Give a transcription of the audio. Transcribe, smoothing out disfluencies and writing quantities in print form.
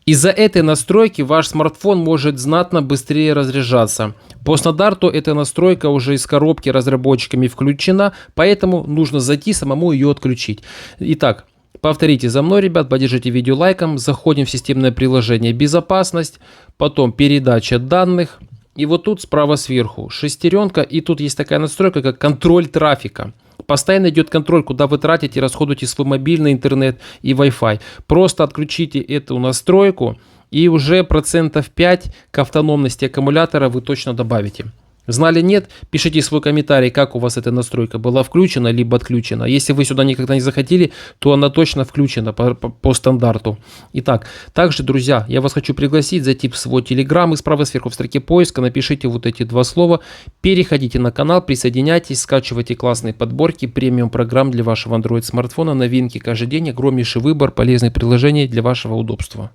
Из-за этой настройки ваш смартфон может знатно быстрее разряжаться. По стандарту эта настройка уже из коробки разработчиками включена, поэтому нужно зайти самому ее отключить. Итак, повторите за мной, ребят, поддержите видео лайком, заходим в системное приложение «Безопасность», потом «Передача данных». И вот тут справа сверху шестеренка, и тут есть такая настройка, как контроль трафика. Постоянно идет контроль, куда вы тратите, расходуете свой мобильный интернет и Wi-Fi. Просто отключите эту настройку, и уже процентов 5 к автономности аккумулятора вы точно добавите. Знали, нет? Пишите свой комментарий, как у вас эта настройка была включена либо отключена. Если вы сюда никогда не захотели, то она точно включена по стандарту. Итак, также, друзья, я вас хочу пригласить зайти в свой телеграм, и справа сверху в строке поиска напишите вот эти два слова. Переходите на канал, присоединяйтесь, скачивайте классные подборки, премиум программ для вашего Android смартфона, новинки каждый день, огромнейший выбор, полезные приложения для вашего удобства.